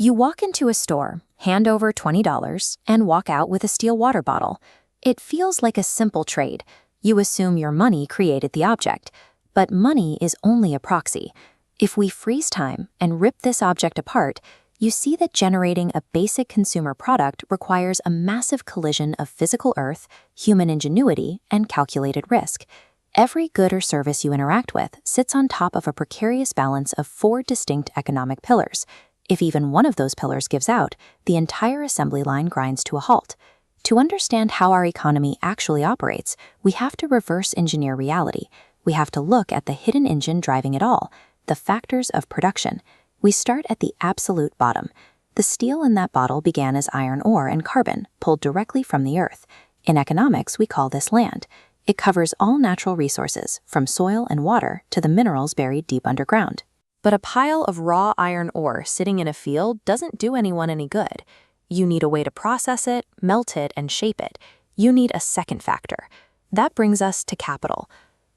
You walk into a store, hand over $20, and walk out with a steel water bottle. It feels like a simple trade. You assume your money created the object, but money is only a proxy. If we freeze time and rip this object apart, you see that generating a basic consumer product requires a massive collision of physical earth, human ingenuity, and calculated risk. Every good or service you interact with sits on top of a precarious balance of 4 distinct economic pillars. If even one of those pillars gives out, the entire assembly line grinds to a halt. To understand how our economy actually operates, we have to reverse engineer reality. We have to look at the hidden engine driving it all, the factors of production. We start at the absolute bottom. The steel in that bottle began as iron ore and carbon, pulled directly from the earth. In economics, we call this land. It covers all natural resources, from soil and water to the minerals buried deep underground. But a pile of raw iron ore sitting in a field doesn't do anyone any good. You need a way to process it, melt it, and shape it. You need a second factor. That brings us to capital.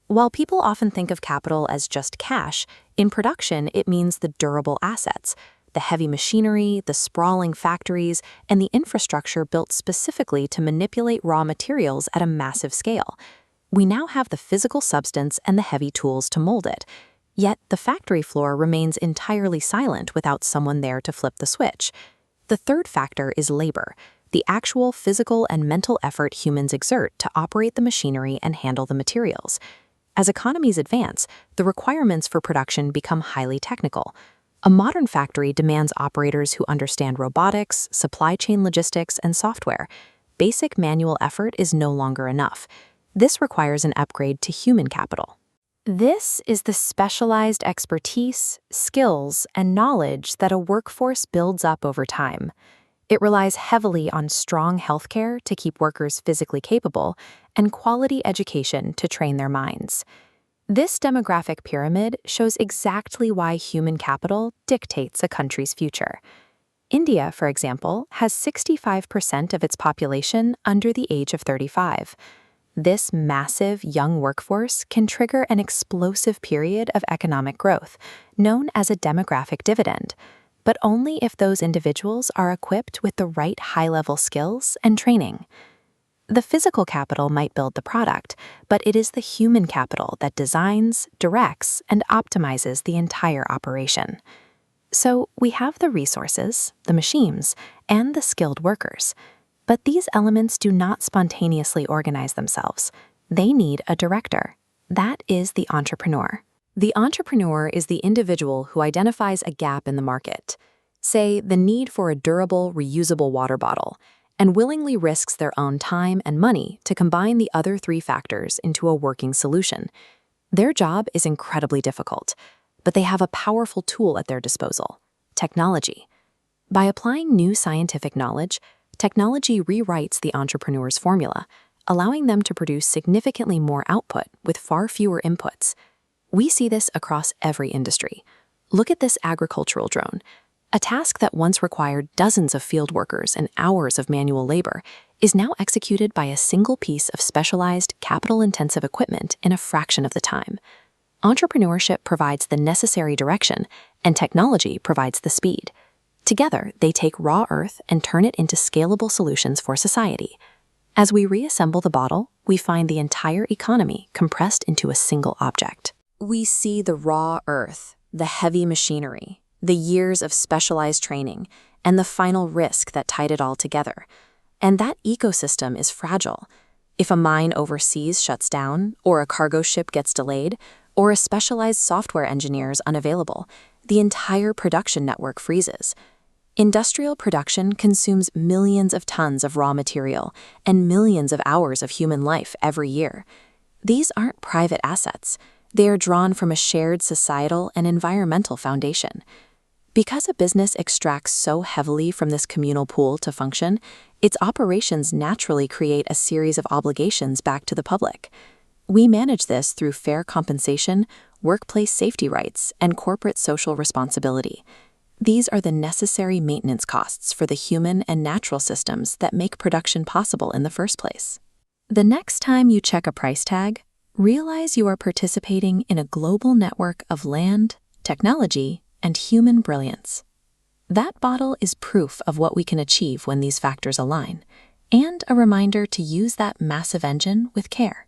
While people often think of capital as just cash, in production it means the durable assets, the heavy machinery, the sprawling factories, and the infrastructure built specifically to manipulate raw materials at a massive scale. We now have the physical substance and the heavy tools to mold it. Yet the factory floor remains entirely silent without someone there to flip the switch. The third factor is labor, the actual physical and mental effort humans exert to operate the machinery and handle the materials. As economies advance, the requirements for production become highly technical. A modern factory demands operators who understand robotics, supply chain logistics, and software. Basic manual effort is no longer enough. This requires an upgrade to human capital. This is the specialized expertise, skills, and knowledge that a workforce builds up over time. It relies heavily on strong healthcare to keep workers physically capable and quality education to train their minds. This demographic pyramid shows exactly why human capital dictates a country's future. India, for example, has 65% of its population under the age of 35. This massive young workforce can trigger an explosive period of economic growth, known as a demographic dividend, but only if those individuals are equipped with the right high-level skills and training. The physical capital might build the product, but it is the human capital that designs, directs, and optimizes the entire operation. So we have the resources, the machines, and the skilled workers. But these elements do not spontaneously organize themselves. They need a director. That is the entrepreneur. The entrepreneur is the individual who identifies a gap in the market, say the need for a durable, reusable water bottle, and willingly risks their own time and money to combine the other 3 factors into a working solution. Their job is incredibly difficult, but they have a powerful tool at their disposal: technology. By applying new scientific knowledge, technology rewrites the entrepreneur's formula, allowing them to produce significantly more output with far fewer inputs. We see this across every industry. Look at this agricultural drone. A task that once required dozens of field workers and hours of manual labor is now executed by a single piece of specialized, capital-intensive equipment in a fraction of the time. Entrepreneurship provides the necessary direction, and technology provides the speed. Together, they take raw earth and turn it into scalable solutions for society. As we reassemble the bottle, we find the entire economy compressed into a single object. We see the raw earth, the heavy machinery, the years of specialized training, and the final risk that tied it all together. And that ecosystem is fragile. If a mine overseas shuts down, or a cargo ship gets delayed, or a specialized software engineer is unavailable, the entire production network freezes. Industrial production consumes millions of tons of raw material and millions of hours of human life every year. These aren't private assets. They are drawn from a shared societal and environmental foundation. Because a business extracts so heavily from this communal pool to function, its operations naturally create a series of obligations back to the public. We manage this through fair compensation, workplace safety rights, and corporate social responsibility. These are the necessary maintenance costs for the human and natural systems that make production possible in the first place. The next time you check a price tag, realize you are participating in a global network of land, technology, and human brilliance. That bottle is proof of what we can achieve when these factors align, and a reminder to use that massive engine with care.